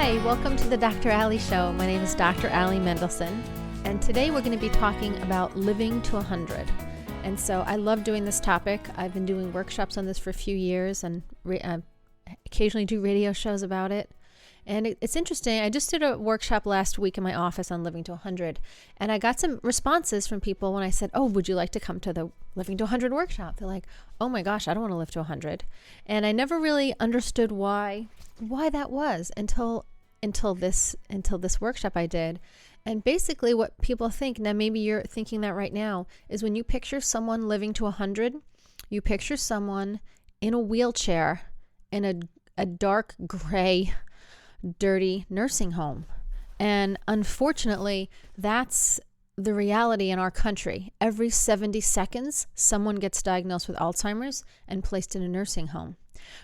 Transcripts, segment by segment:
Hi, welcome to the Dr. Ali Show. My name is Dr. Ali Mendelson, and today we're going to be talking about living to 100. And so I love doing this topic. I've been doing workshops on this for a few years and occasionally do radio shows about it. And it's interesting. I just did a workshop last week in my office on living to 100, and I got some responses from people when I said, "Oh, would you like to come to the Living to 100 workshop?" They're like, "Oh my gosh, I don't want to live to 100." And I never really understood why that was until this workshop I did. And basically what people think, now maybe you're thinking that right now, is when you picture someone living to 100, you picture someone in a wheelchair in a dark gray dirty nursing home. And unfortunately, that's the reality in our country. Every 70 seconds, someone gets diagnosed with Alzheimer's and placed in a nursing home.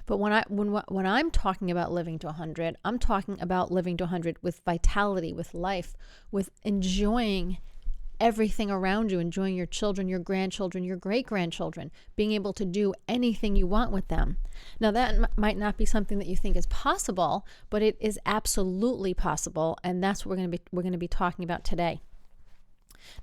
But when I'm talking about living to 100, I'm talking about living to 100 with vitality, with life, with enjoying everything around you, enjoying your children, your grandchildren, your great-grandchildren, being able to do anything you want with them. Now, that might not be something that you think is possible, but it is absolutely possible, and that's what we're going to be talking about today.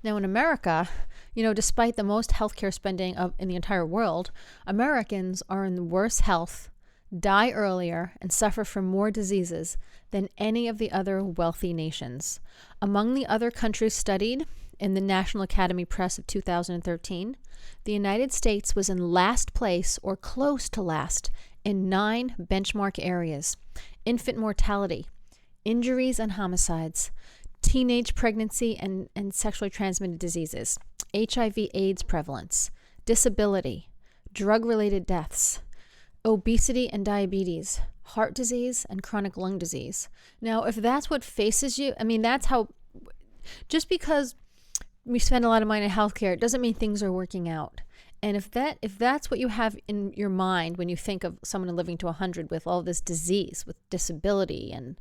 Now, in America, despite the most healthcare spending in the entire world, Americans are in the worst health, die earlier, and suffer from more diseases than any of the other wealthy nations. Among the other countries studied in the National Academy Press of 2013, the United States was in last place or close to last in 9 benchmark areas: infant mortality, injuries and homicides, teenage pregnancy and sexually transmitted diseases, HIV/AIDS prevalence, disability, drug-related deaths, obesity and diabetes, heart disease, and chronic lung disease. Now, if that's what faces you, that's how, just because we spend a lot of money on healthcare, it doesn't mean things are working out. And if that's what you have in your mind when you think of someone living to 100 with all this disease, with disability and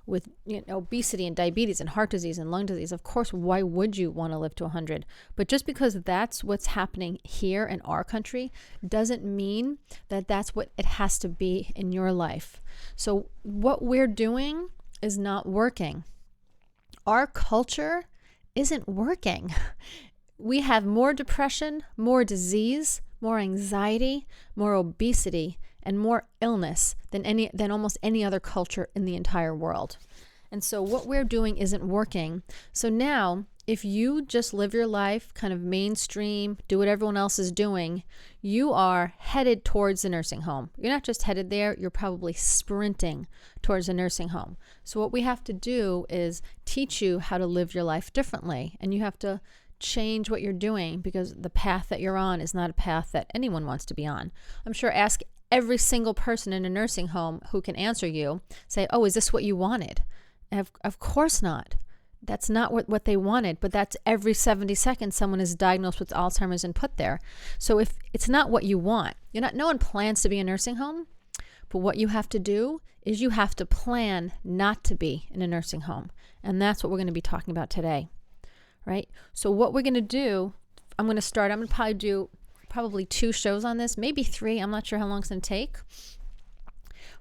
with obesity and diabetes and heart disease and lung disease, of course, why would you want to live to 100? But just because that's what's happening here in our country doesn't mean that that's what it has to be in your life. So what we're doing is not working. Our culture isn't working. We have more depression, more disease, more anxiety, more obesity, and more illness than almost any other culture in the entire world. And so what we're doing isn't working. So now, if you just live your life kind of mainstream, do what everyone else is doing, you are headed towards a nursing home. You're not just headed there, you're probably sprinting towards a nursing home. So what we have to do is teach you how to live your life differently. And you have to change what you're doing, because the path that you're on is not a path that anyone wants to be on. I'm sure ask every single person in a nursing home who can answer you, say, "Oh, is this what you wanted?" Of course not. That's not what they wanted, but that's every 70 seconds someone is diagnosed with Alzheimer's and put there. So if it's not what you want, no one plans to be in a nursing home, but what you have to do is you have to plan not to be in a nursing home. And that's what we're going to be talking about today. Right? So what we're going to do, I'm going to probably do 2 shows on this, maybe 3. I'm not sure how long it's going to take.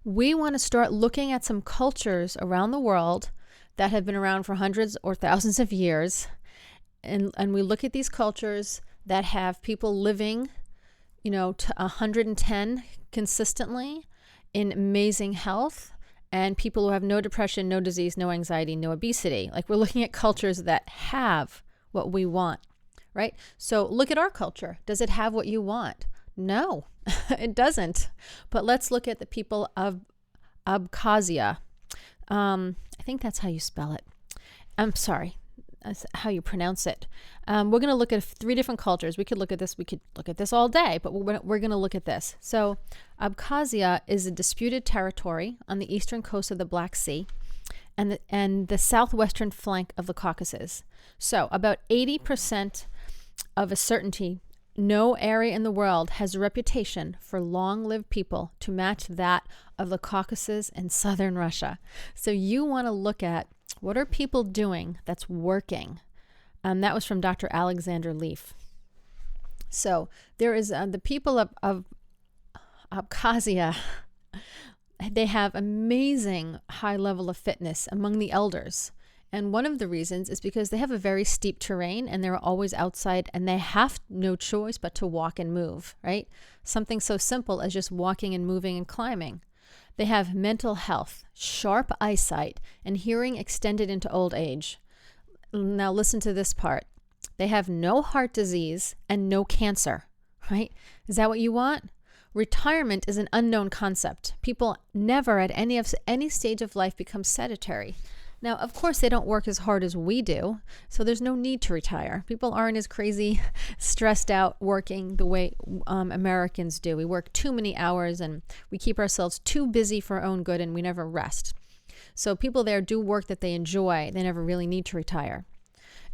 We want to start looking at some cultures around the world that have been around for hundreds or thousands of years. And we look at these cultures that have people living, to 110 consistently in amazing health, and people who have no depression, no disease, no anxiety, no obesity. Like, we're looking at cultures that have what we want, right? So look at our culture. Does it have what you want? No, it doesn't. But let's look at the people of Abkhazia. I think that's how you spell it. I'm sorry. That's how you pronounce it. We're going to look at 3 different cultures. We could look at this all day, but we're going to look at this. So Abkhazia is a disputed territory on the eastern coast of the Black Sea and the southwestern flank of the Caucasus. So about 80% of a certainty, no area in the world has a reputation for long-lived people to match that of the Caucasus and southern Russia. So you want to look at, what are people doing that's working? That was from Dr. Alexander Leaf. So there is the people of Abkhazia they have amazing high level of fitness among the elders. And one of the reasons is because they have a very steep terrain and they're always outside and they have no choice but to walk and move, right? Something so simple as just walking and moving and climbing. They have mental health, sharp eyesight, and hearing extended into old age. Now listen to this part. They have no heart disease and no cancer, right? Is that what you want? Retirement is an unknown concept. People never at any stage of life become sedentary. Now, of course, they don't work as hard as we do, so there's no need to retire. People aren't as crazy, stressed out working the way Americans do. We work too many hours and we keep ourselves too busy for our own good and we never rest. So people there do work that they enjoy. They never really need to retire.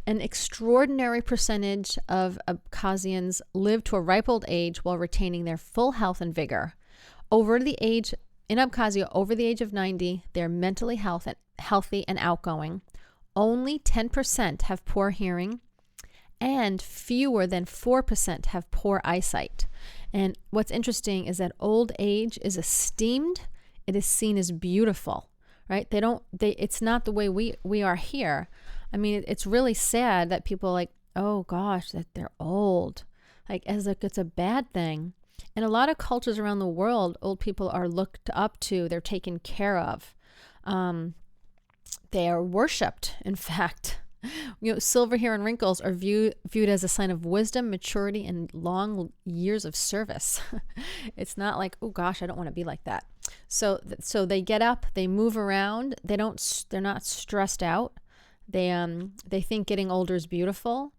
An extraordinary percentage of Abkhazians live to a ripe old age while retaining their full health and vigor. In Abkhazia, over the age of 90, they're mentally healthy and outgoing. Only 10% have poor hearing, and fewer than 4% have poor eyesight. And what's interesting is that old age is esteemed. It is seen as beautiful, right? It's not the way we are here. I mean, it's really sad that people are like, oh gosh, that they're old, like as if it's a bad thing. In a lot of cultures around the world, old people are looked up to. They're taken care of. They are worshipped, in fact. Silver hair and wrinkles are viewed as a sign of wisdom, maturity, and long years of service. It's not like, oh gosh, I don't want to be like that. So they get up, they move around. They're not stressed out. They think getting older is beautiful.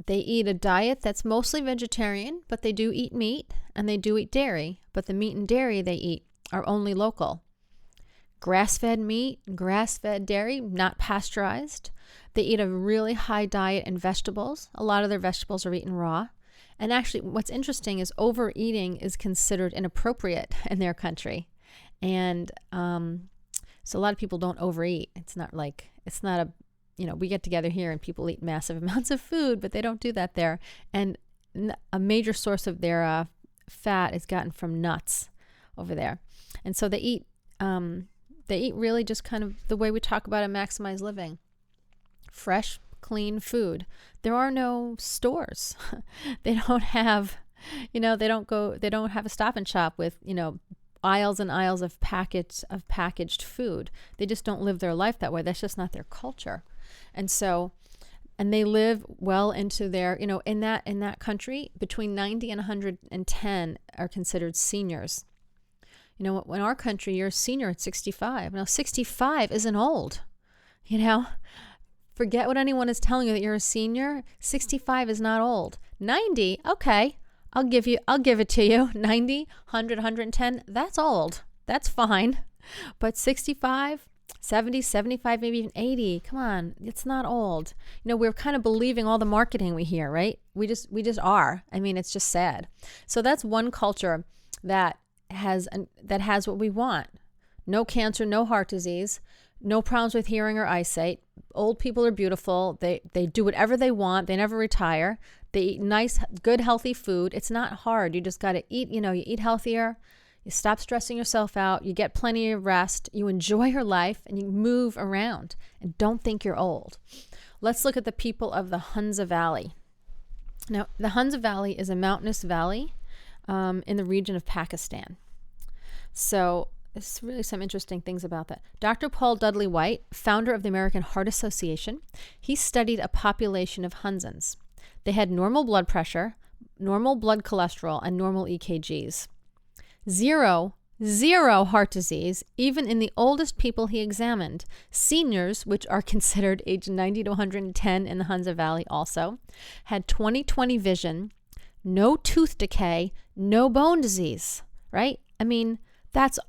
They eat a diet that's mostly vegetarian, but they do eat meat and they do eat dairy, but the meat and dairy they eat are only local. Grass-fed meat, grass-fed dairy, not pasteurized. They eat a really high diet in vegetables. A lot of their vegetables are eaten raw. And actually, what's interesting is overeating is considered inappropriate in their country. And so a lot of people don't overeat. It's not we get together here and people eat massive amounts of food, but they don't do that there. And a major source of their fat is gotten from nuts over there. And so they eat really just kind of the way we talk about in Maximize Living. Fresh, clean food. There are no stores. They don't have, they don't have a Stop and Shop with, aisles and aisles of packaged food. They just don't live their life that way. That's just not their culture. And they live well into their, in that country, between 90 and 110 are considered seniors. In our country, you're a senior at 65. Now, 65 isn't old. Forget what anyone is telling you that you're a senior. 65 is not old. 90, okay, I'll give it to you. 90, 100, 110, that's old. That's fine. But 65, 70, 75, maybe even 80, come on, it's not old. We're kind of believing all the marketing we hear, right? We just are. I mean, it's just sad. So that's one culture that has what we want. No cancer, no heart disease, no problems with hearing or eyesight. Old people are beautiful. They do whatever they want. They never retire. They eat nice, good, healthy food. It's not hard. You just got to eat, you eat healthier. You stop stressing yourself out. You get plenty of rest. You enjoy your life and you move around and don't think you're old. Let's look at the people of the Hunza Valley. Now, the Hunza Valley is a mountainous valley in the region of Pakistan. So there's really some interesting things about that. Dr. Paul Dudley White, founder of the American Heart Association, he studied a population of Hunzans. They had normal blood pressure, normal blood cholesterol, and normal EKGs. Zero heart disease, even in the oldest people he examined. Seniors, which are considered age 90 to 110 in the Hunza Valley also, had 20/20 vision, no tooth decay, no bone disease, right? I mean, that's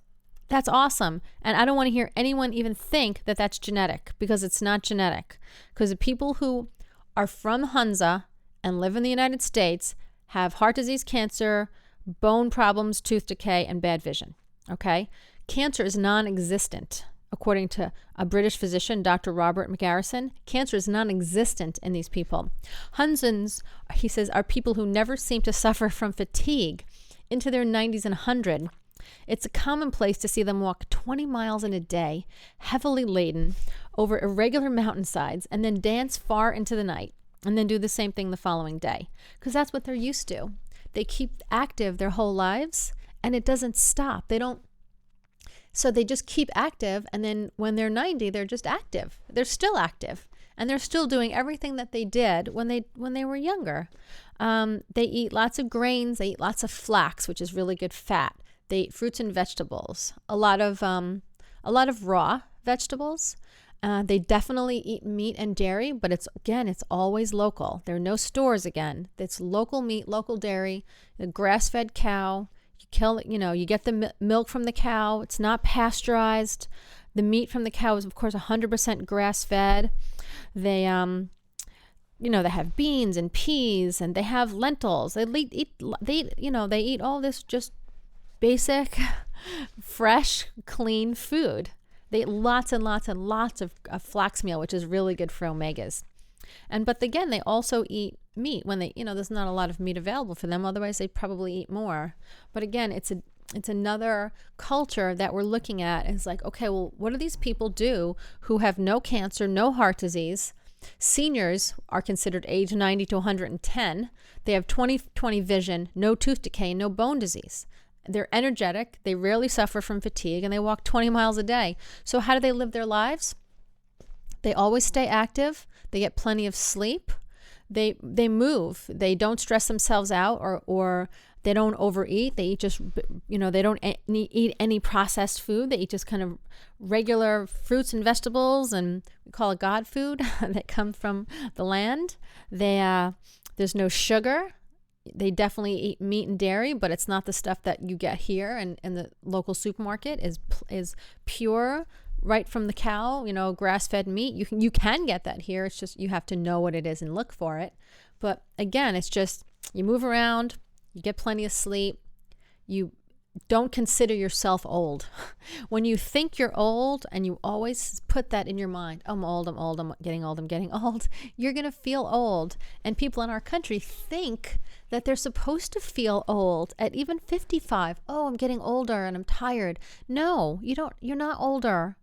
awesome. And I don't want to hear anyone even think that that's genetic, because it's not genetic. Because the people who are from Hunza and live in the United States have heart disease, cancer, bone problems, tooth decay, and bad vision. Okay? Cancer is non-existent. According to a British physician, Dr. Robert McGarrison, cancer is non-existent in these people. Hunzans, he says, are people who never seem to suffer from fatigue into their 90s and 100. It's a commonplace to see them walk 20 miles in a day, heavily laden, over irregular mountainsides, and then dance far into the night, and then do the same thing the following day, because that's what they're used to. They keep active their whole lives, and it doesn't stop. So they just keep active, and then when they're 90, they're just active. They're still active, and they're still doing everything that they did when they were younger. They eat lots of grains. They eat lots of flax, which is really good fat. They eat fruits and vegetables. A lot of raw vegetables. They definitely eat meat and dairy, but it's always local. There are no stores again. It's local meat, local dairy, the grass-fed cow. You get the milk from the cow. It's not pasteurized. The meat from the cow is, of course, 100% grass-fed. They have beans and peas, and they have lentils. They eat all this just basic, fresh, clean food. They eat lots and lots and lots of flax meal, which is really good for omegas. But again, they also eat meat when there's not a lot of meat available for them. Otherwise, they probably eat more. But again, it's another culture that we're looking at. It's like, okay, well, what do these people do who have no cancer, no heart disease? Seniors are considered age 90 to 110. They have 20/20 vision, no tooth decay, no bone disease. They're energetic. They rarely suffer from fatigue, and they walk 20 miles a day. So how do they live their lives? They always stay active. They get plenty of sleep. They move. They don't stress themselves out, or they don't overeat. They eat they don't eat any processed food. They eat just kind of regular fruits and vegetables, and we call it God food that comes from the land. There's no sugar. They definitely eat meat and dairy, but it's not the stuff that you get here and in the local supermarket is pure, right from the cow, grass-fed meat. You can get that here. It's just you have to know what it is and look for it. But again, it's just you move around, you get plenty of sleep, you don't consider yourself old. When you think you're old and you always put that in your mind, I'm old, I'm getting old, you're going to feel old. And people in our country think that they're supposed to feel old at even 55. Oh, I'm getting older and I'm tired. No, you're not older.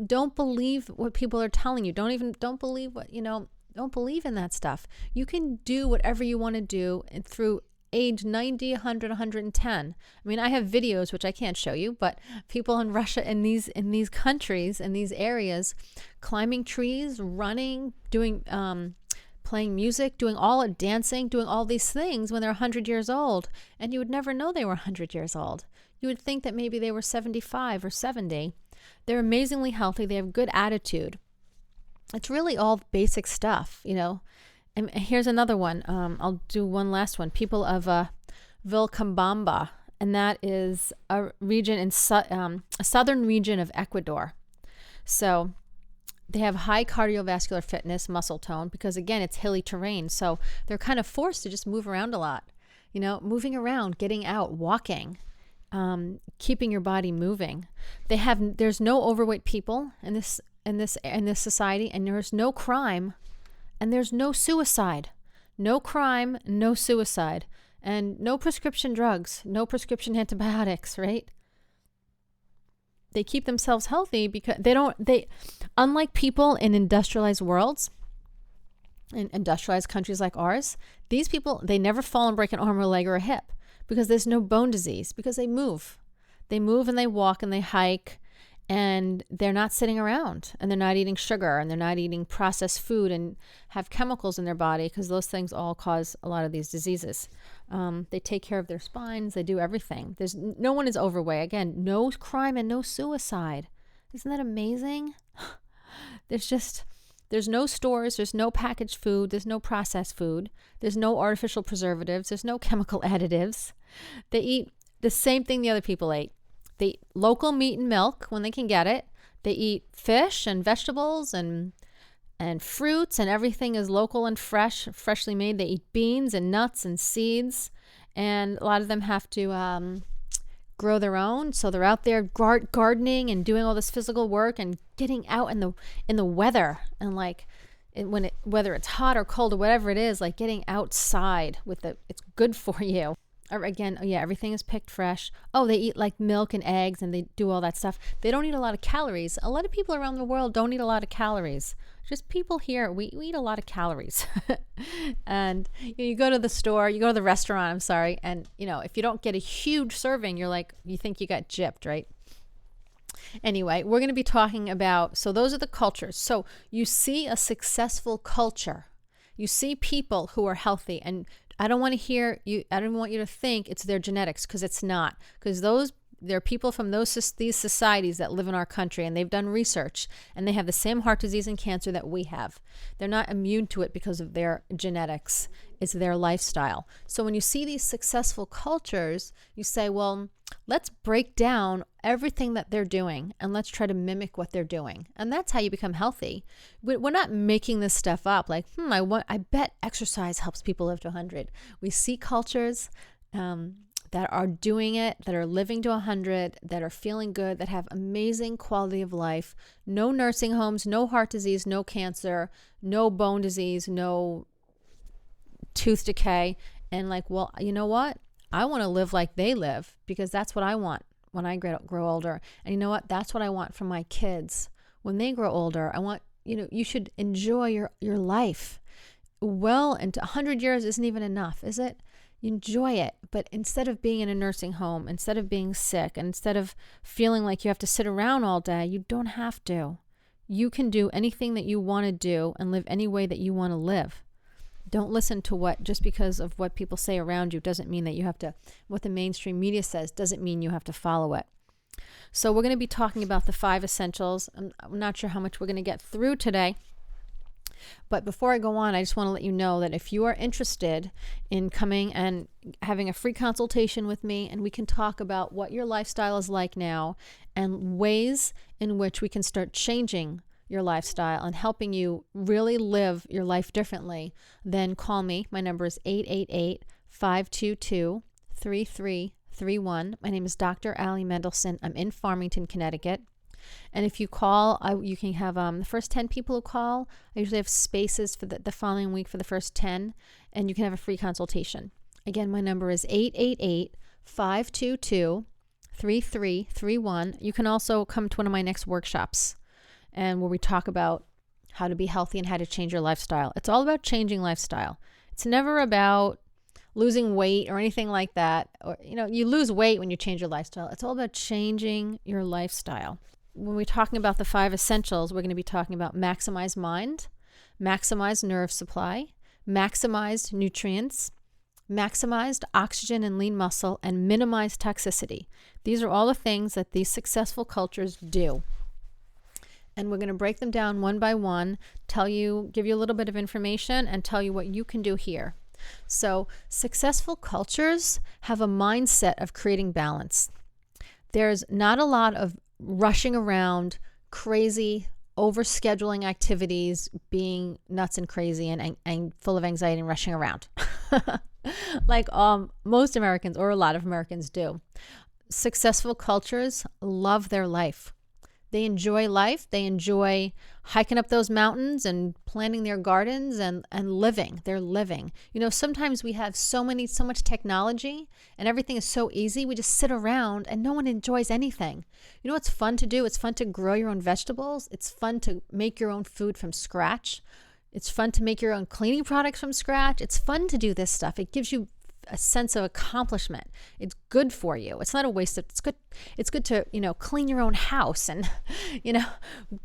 Don't believe what people are telling you. Don't believe don't believe in that stuff. You can do whatever you want to do through age 90, 100, 110. I mean, I have videos, which I can't show you, but people in Russia, in these countries, in these areas, climbing trees, running, doing, playing music, dancing, doing all these things when they're 100 years old. And you would never know they were 100 years old. You would think that maybe they were 75 or 70. They're amazingly healthy. They have good attitude. It's really all basic stuff, And here's another one. I'll do one last one. People of Vilcabamba, and that is a region in a southern region of Ecuador. So they have high cardiovascular fitness, muscle tone, because again, it's hilly terrain. So they're kind of forced to just move around a lot. Moving around, getting out, walking, keeping your body moving. There's no overweight people in this society, and there's no crime. And there's no suicide, no crime, no suicide, and no prescription drugs, no prescription antibiotics, right? They keep themselves healthy because unlike people in industrialized worlds, in industrialized countries like ours, these people, they never fall and break an arm or a leg or a hip because there's no bone disease, because they move. They move and they walk and they hike. And they're not sitting around, and they're not eating sugar, and they're not eating processed food and have chemicals in their body, because those things all cause a lot of these diseases. They take care of their spines. They do everything. No one is overweight. Again, no crime and no suicide. Isn't that amazing? There's no stores. There's no packaged food. There's no processed food. There's no artificial preservatives. There's no chemical additives. They eat the same thing the other people ate. They eat local meat and milk when they can get it. They eat fish and vegetables and fruits, and everything is local and freshly made. They eat beans and nuts and seeds, and a lot of them have to grow their own. So they're out there gardening and doing all this physical work and getting out in the weather, and whether it's hot or cold or whatever it is, like getting outside it's good for you. Again, yeah, everything is picked fresh. Oh, they eat like milk and eggs and they do all that stuff. They don't eat a lot of calories. A lot of people around the world don't eat a lot of calories. Just people here, we eat a lot of calories. And you go to the store, you go to the restaurant, I'm sorry, and if you don't get a huge serving, you think you got gypped, right? Anyway, we're going to be talking about, so those are the cultures. So you see a successful culture. You see people who are healthy, and I don't want you to think it's their genetics, because it's not. Because there are people from these societies that live in our country, and they've done research, and they have the same heart disease and cancer that we have. They're not immune to it because of their genetics. It's their lifestyle. So when you see these successful cultures, you say, well, let's break down everything that they're doing and let's try to mimic what they're doing. And that's how you become healthy. We're not making this stuff up like, I bet exercise helps people live to 100. We see cultures that are doing it, that are living to 100, that are feeling good, that have amazing quality of life, no nursing homes, no heart disease, no cancer, no bone disease, no tooth decay. And well, you know what? I want to live like they live, because that's what I want when I grow older. And you know what? That's what I want for my kids. When they grow older, I want, you should enjoy your life. Well, into 100 years isn't even enough, is it? Enjoy it. But instead of being in a nursing home, instead of being sick, and instead of feeling like you have to sit around all day, you don't have to. You can do anything that you want to do and live any way that you want to live. Don't listen to just because of what people say around you doesn't mean that you have to, what the mainstream media says doesn't mean you have to follow it. So we're going to be talking about the 5 essentials. I'm not sure how much we're going to get through today. But before I go on, I just want to let you know that if you are interested in coming and having a free consultation with me, and we can talk about what your lifestyle is like now and ways in which we can start changing your lifestyle and helping you really live your life differently, then call me. My number is 888-522-3331. My name is Dr. Allie Mendelson. I'm in Farmington, Connecticut. And if you call, you can have the first 10 people who call. I usually have spaces for the following week for the first 10, and you can have a free consultation. Again, my number is 888-522-3331. You can also come to one of my next workshops, and where we talk about how to be healthy and how to change your lifestyle. It's all about changing lifestyle. It's never about losing weight or anything like that. Or, you lose weight when you change your lifestyle. It's all about changing your lifestyle. When we're talking about the 5 essentials, we're going to be talking about maximize mind, maximize nerve supply, maximized nutrients, maximized oxygen and lean muscle, and minimized toxicity. These are all the things that these successful cultures do. And we're going to break them down one by one, give you a little bit of information, and tell you what you can do here. So successful cultures have a mindset of creating balance. There's not a lot of rushing around, crazy, overscheduling activities, being nuts and crazy and full of anxiety and rushing around like most Americans, or a lot of Americans, do. Successful cultures love their life. They enjoy life. They enjoy hiking up those mountains and planting their gardens and living. They're living. Sometimes we have so much technology and everything is so easy. We just sit around and no one enjoys anything. It's fun to do? It's fun to grow your own vegetables. It's fun to make your own food from scratch. It's fun to make your own cleaning products from scratch. It's fun to do this stuff. It gives you a sense of accomplishment. It's good for you. It's not a waste of, it's good to, clean your own house and,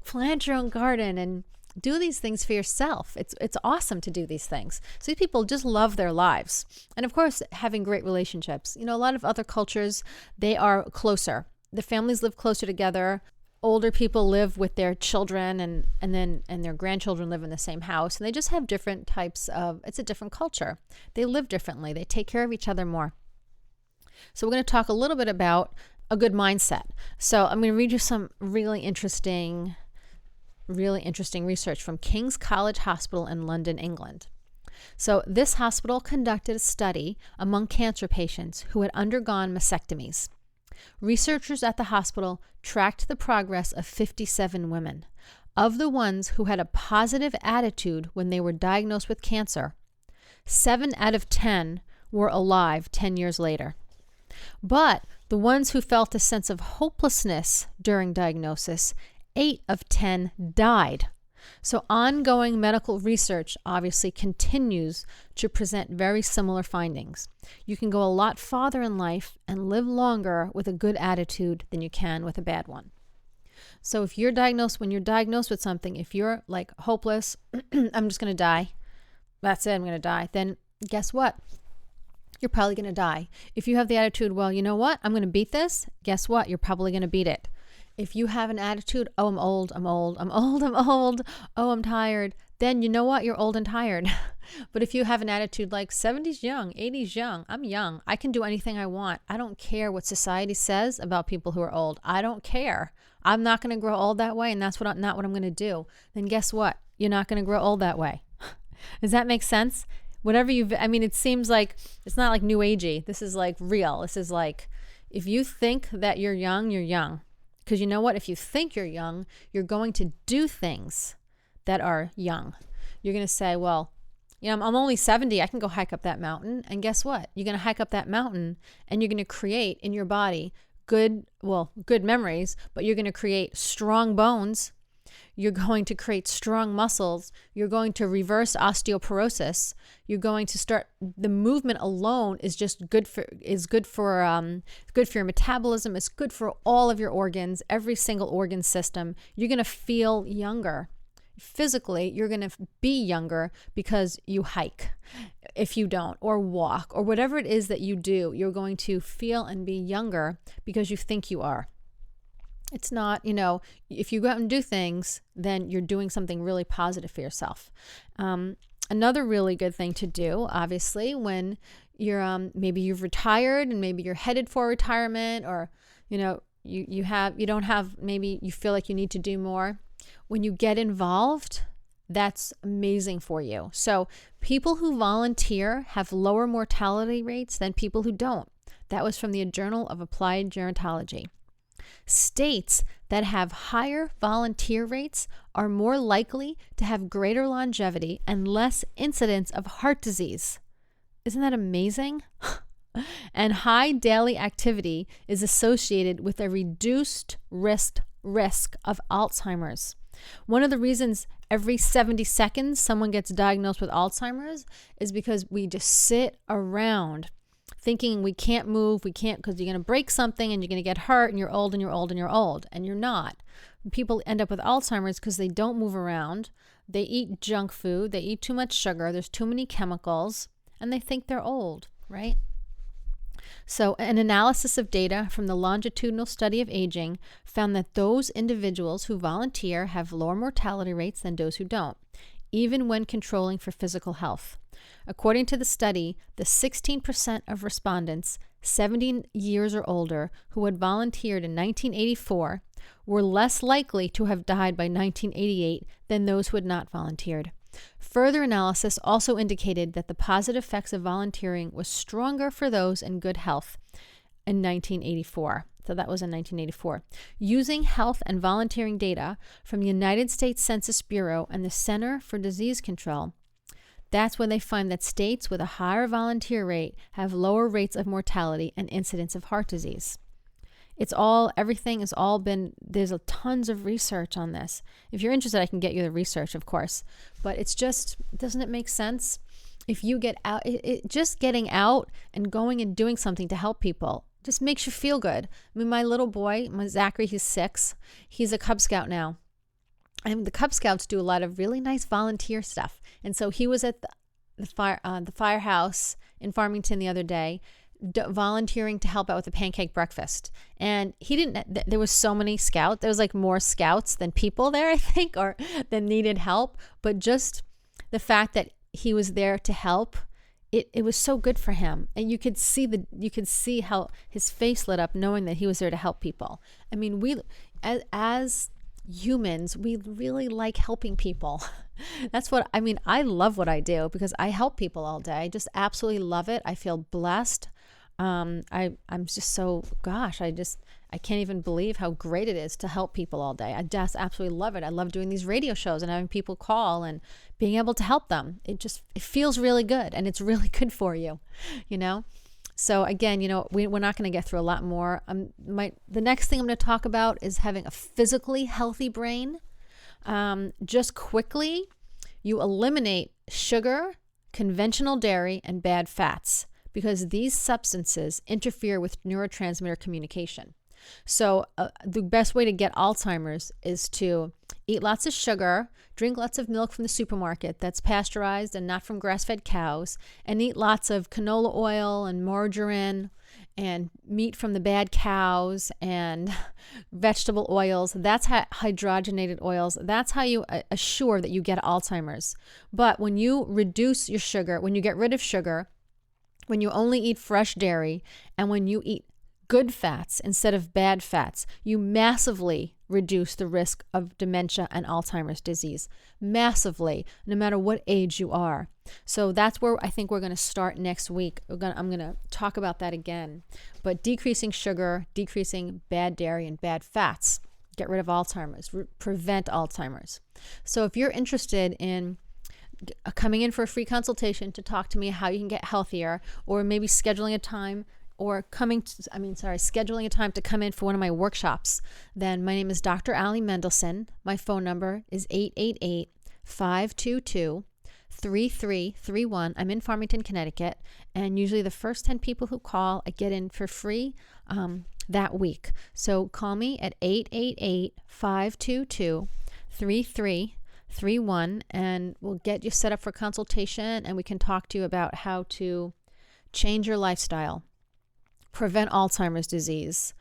plant your own garden and do these things for yourself. It's awesome to do these things. So these people just love their lives. And of course, having great relationships. A lot of other cultures, they are closer. The families live closer together. Older people live with their children and their grandchildren live in the same house, and they just have different types of, it's a different culture. They live differently. They take care of each other more. So we're going to talk a little bit about a good mindset. So I'm going to read you some really interesting research from King's College Hospital in London, England. So this hospital conducted a study among cancer patients who had undergone mastectomies. Researchers at the hospital tracked the progress of 57 women. Of the ones who had a positive attitude when they were diagnosed with cancer, 7 out of 10 were alive 10 years later. But the ones who felt a sense of hopelessness during diagnosis, 8 of 10 died. So ongoing medical research obviously continues to present very similar findings. You can go a lot farther in life and live longer with a good attitude than you can with a bad one. So if you're diagnosed, when you're diagnosed with something, if you're like hopeless, I'm just going to die, that's it, I'm going to die, then guess what? You're probably going to die. If you have the attitude, well, you know what? I'm going to beat this. Guess what? You're probably going to beat it. If you have an attitude, oh, I'm old, oh, I'm tired, then you know what? You're old and tired. But if you have an attitude like 70's young, 80's young, I'm young, I can do anything I want. I don't care what society says about people who are old. I don't care. I'm not going to grow old that way, and that's not what I'm going to do. Then guess what? You're not going to grow old that way. Does that make sense? It seems like it's not like new agey. This is like real. This is like, if you think that you're young, you're young. Because you know what? If you think you're young, you're going to do things that are young. You're going to say, well, I'm only 70. I can go hike up that mountain. And guess what? You're going to hike up that mountain and you're going to create in your body good memories, but you're going to create strong bones. You're going to create strong muscles. You're going to reverse osteoporosis. You're going to start, the movement alone is just good for your metabolism. It's good for all of your organs, every single organ system. You're going to feel younger. Physically, you're going to be younger because you hike. If you don't, or walk, or whatever it is that you do, you're going to feel and be younger because you think you are. It's not, if you go out and do things, then you're doing something really positive for yourself. Another really good thing to do, obviously, when you're maybe you've retired and maybe you're headed for retirement, or you feel like you need to do more. When you get involved, that's amazing for you. So people who volunteer have lower mortality rates than people who don't. That was from the Journal of Applied Gerontology. States that have higher volunteer rates are more likely to have greater longevity and less incidence of heart disease. Isn't that amazing? And high daily activity is associated with a reduced risk of Alzheimer's. One of the reasons every 70 seconds someone gets diagnosed with Alzheimer's is because we just sit around thinking we can't move, because you're going to break something and you're going to get hurt and you're old and you're old and you're old, and you're not. People end up with Alzheimer's because they don't move around, they eat junk food, they eat too much sugar, there's too many chemicals, and they think they're old, right? So an analysis of data from the longitudinal study of aging found that those individuals who volunteer have lower mortality rates than those who don't, even when controlling for physical health. According to the study, the 16% of respondents 70 years or older who had volunteered in 1984 were less likely to have died by 1988 than those who had not volunteered. Further analysis also indicated that the positive effects of volunteering was stronger for those in good health in 1984. So that was in 1984. Using health and volunteering data from the United States Census Bureau and the Center for Disease Control, that's when they find that states with a higher volunteer rate have lower rates of mortality and incidence of heart disease. There's tons of research on this. If you're interested, I can get you the research, of course. But doesn't it make sense? If you get out, just getting out and going and doing something to help people just makes you feel good. I mean, my little boy, Zachary, he's 6. He's a Cub Scout now. And the Cub Scouts do a lot of really nice volunteer stuff. And so he was at the firehouse in Farmington the other day, volunteering to help out with the pancake breakfast. And there was so many scouts. There was like more scouts than people there, I think, or than needed help. But just the fact that he was there to help, it was so good for him. And you could see how his face lit up knowing that he was there to help people. I mean, as humans, we really like helping people. I love what I do because I help people all day. I just absolutely love it. I feel blessed. I'm just so, I can't even believe how great it is to help people all day. I just absolutely love it. I love doing these radio shows and having people call and being able to help them. It feels really good, and it's really good for you, So again, we're not going to get through a lot more. The next thing I'm going to talk about is having a physically healthy brain. Just quickly, you eliminate sugar, conventional dairy, and bad fats, because these substances interfere with neurotransmitter communication. So the best way to get Alzheimer's is to eat lots of sugar, drink lots of milk from the supermarket that's pasteurized and not from grass-fed cows, and eat lots of canola oil and margarine and meat from the bad cows and vegetable oils. That's hydrogenated oils. That's how you assure that you get Alzheimer's. But when you reduce your sugar, when you get rid of sugar, when you only eat fresh dairy, and when you eat good fats instead of bad fats, you massively reduce the risk of dementia and Alzheimer's disease. Massively, no matter what age you are. So that's where I think we're going to start next week. I'm going to talk about that again. But decreasing sugar, decreasing bad dairy and bad fats, get rid of Alzheimer's, prevent Alzheimer's. So if you're interested in coming in for a free consultation to talk to me how you can get healthier, or maybe scheduling a time scheduling a time to come in for one of my workshops, then my name is Dr. Allie Mendelson. My phone number is 888-522-3331. I'm in Farmington, Connecticut, and usually the first 10 people who call, I get in for free that week. So call me at 888-522-3331, and we'll get you set up for consultation, and we can talk to you about how to change your lifestyle, prevent Alzheimer's disease,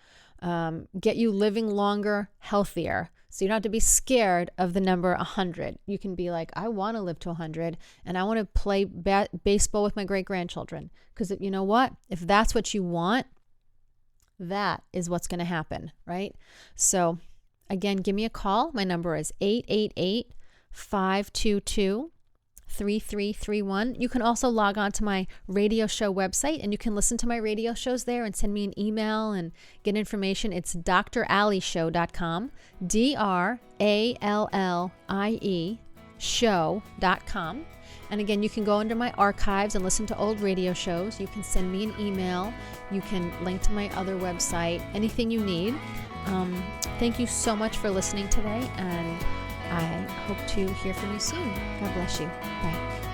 get you living longer, healthier. So you don't have to be scared of the number 100. You can be like, I want to live to 100, and I want to play baseball with my great-grandchildren. Because you know what? If that's what you want, that is what's going to happen, right? So again, give me a call. My number is 888-522-3331. You can also log on to my radio show website, and you can listen to my radio shows there and send me an email and get information. It's drallieshow.com, DRALLIE show.com. And again, you can go under my archives and listen to old radio shows. You can send me an email. You can link to my other website, anything you need. Thank you so much for listening today, and I hope to hear from you soon. God bless you. Bye.